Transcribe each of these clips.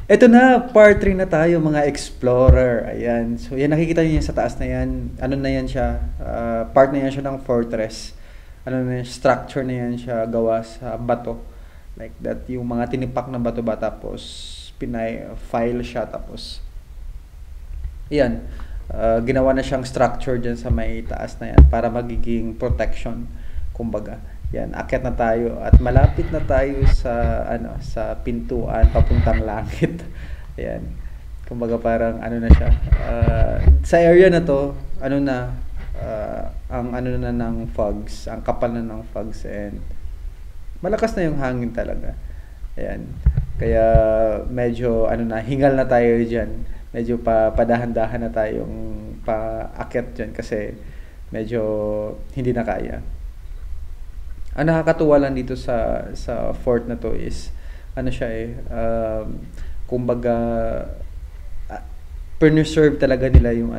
Ito na, part 3 na tayo mga explorer. Ayan. So yan, nakikita niyo yan sa taas na yan. Ano na yan siya? Part na yan siya ng fortress. Ano na yan, structure na yan siya gawa sa bato. Like that, yung mga tinipak na bato ba tapos file siya tapos yan. Ginawa na siyang structure dyan sa may taas na yan para magiging protection. Kumbaga. Yan, akyat na tayo at malapit na tayo sa sa pintuan papuntang langit. Ayan. Kumbaga parang ano na siya. Sa area na to, ano na ang ano na ng fogs, ang kapal na ng fogs and malakas na yung hangin talaga. Ayan. Kaya medyo hingal na tayo diyan. Medyo padahan-dahan na tayong paakyat diyan kasi medyo hindi na kaya. Ang nakakatuwa lang dito sa fort na to is kumbaga preserve talaga nila yung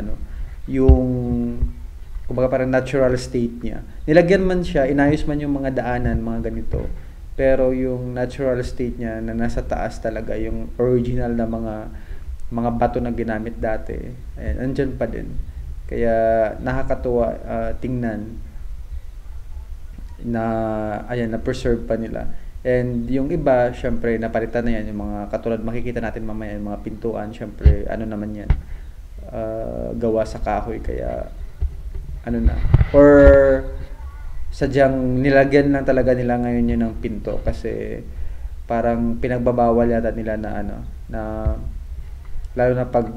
yung kumbaga parang natural state niya. Nilagyan man siya, inayos man yung mga daanan, mga ganito. Pero yung natural state niya na nasa taas talaga, yung original na mga bato na ginamit dati, ayan, andyan pa din. Kaya nakakatuwa tingnan na preserve pa nila. And yung iba, syempre napalitan na yan yung mga katulad makikita natin mamaya yung mga pintuan, syempre naman yan, gawa sa kahoy kaya or sadyang nilagyan lang talaga nila ngayon yun ng pinto kasi parang pinagbabawal yata nila na lalo na pag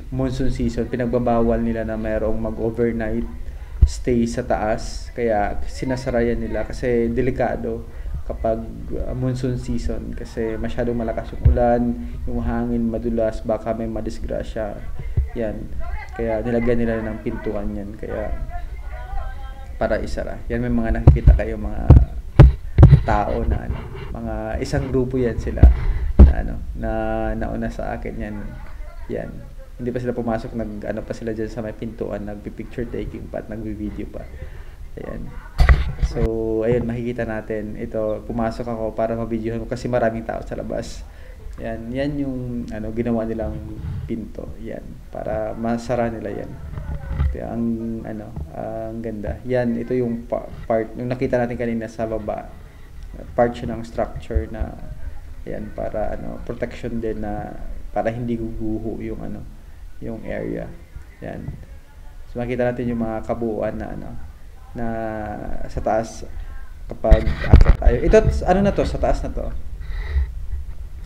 monsoon season, pinagbabawal nila na mayroong mag-overnight stay sa taas, kaya sinasarayan nila kasi delikado kapag monsoon season kasi masyadong malakas yung ulan, yung hangin madulas, baka may madisgrasya yan, kaya nilagyan nila ng pintuan yan kaya para isara yan. May mga nakikita kayo mga tao na mga isang grupo yan sila na nauna sa akin yan. Hindi pa sila pumasok, pa sila dyan sa may pintuan, nagpi-picture taking pa at nagvi-video pa. Ayan. So, ayun, makikita natin. Ito, pumasok ako para ma-videohan ko kasi maraming tao sa labas. Yan yung ginawa nilang pinto. Yan, para masara nila yan. Ito, ang ganda. Yan, ito yung part, yung nakita natin kanina sa baba. Part siya ng structure na, yan, para protection din na, para hindi guguho yung area. Yan. So makita natin yung mga kabuuan na sa taas kapag akyat tayo. Ito na to, sa taas na to.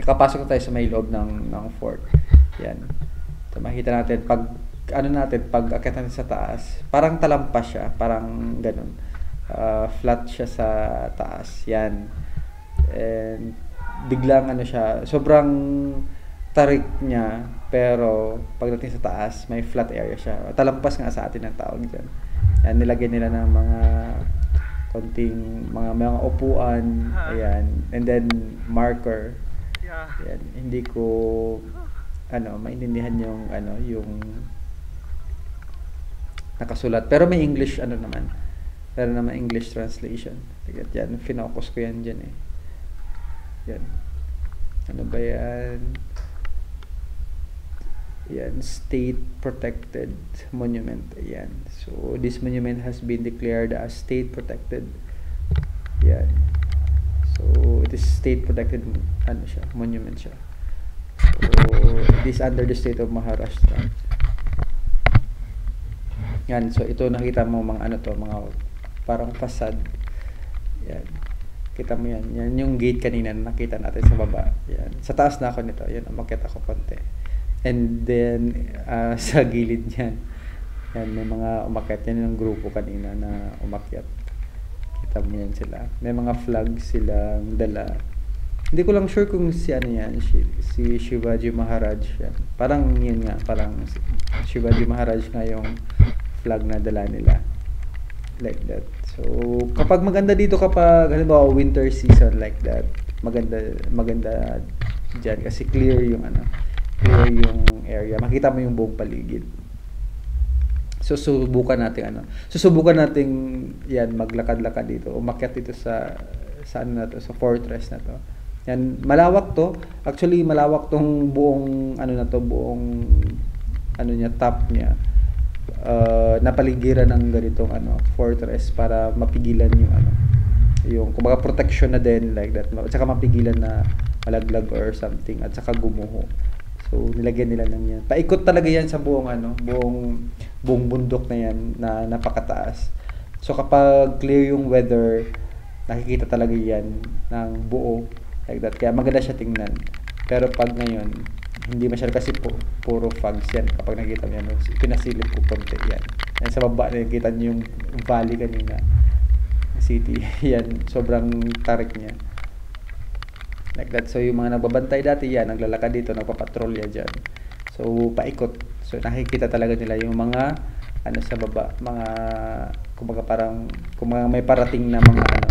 Nakapasok na tayo sa may loob ng fort. Yan. So makita natin pag akyat natin sa taas, parang talampas siya, parang ganun. Flat siya sa taas. Yan. And biglang siya, sobrang tarik niya, pero pagdating sa taas, may flat area siya. Talampas nga sa atin ang tawag dyan. Yan, nilagyan nila ng mga konting mga upuan, ayan, and then marker. Yan, hindi ko maintindihan yung nakasulat. Pero may English naman. Pero naman English translation. Yan, finocus ko yan dyan eh. Yan. Ano ba yan? Yan, state protected monument. Ayan. So this monument has been declared as state protected. Yan. So it is state protected monument siya. So it is under the state of Maharashtra. Yan, so ito nakita mo mga mga parang facade. Yan. Kita mo yan. Yan yung gate kanina na nakita natin sa baba. Yan. Sa taas na ako nito. Yan, umakyat ako konti. And then sa gilid niyan, yan, may mga umakyat yan yung grupo kanina na umakyat. Kita mo yan sila. May mga flag silang dala. Hindi ko lang sure kung si si Shivaji Maharaj yan. Parang yun nga, parang Shivaji Maharaj nga yung flag na dala nila. Like that. So, kapag maganda dito kapag halimbawa winter season like that, maganda diyan kasi clear yung yung area. Makita mo yung buong paligid. So susubukan natin yan maglakad-lakad dito. Umakyat dito sa sa fortress na to. Yan, malawak to. Actually, malawak tong buong ano na to, buong ano niya, top niya. Napaligiran ng ganitong ano, fortress para mapigilan yung ano, yung kumbaga protection na din like that. At saka mapigilan na malaglag or something at saka gumuho. So nilagyan nila ng yan. Paikot talaga yan sa buong ano, buong bundok na yan na napakataas. So kapag clear yung weather, nakikita talaga yan ng buo like that. Kaya maganda siya tingnan. Pero pag ngayon, hindi masyado kasi puro fogs yan. Kapag nakita mo yan, pinasilip ko konti yan. Yan sa baba, nakikita nyo yung valley kanina. City. Yan, sobrang tarik niya. Like that. So, yung mga nagbabantay dati yan, naglalakad dito, nagpapatrolya dyan. So, paikot. So, nakikita talaga nila yung mga ano sa baba, mga kumbaga parang may parating na mga ano,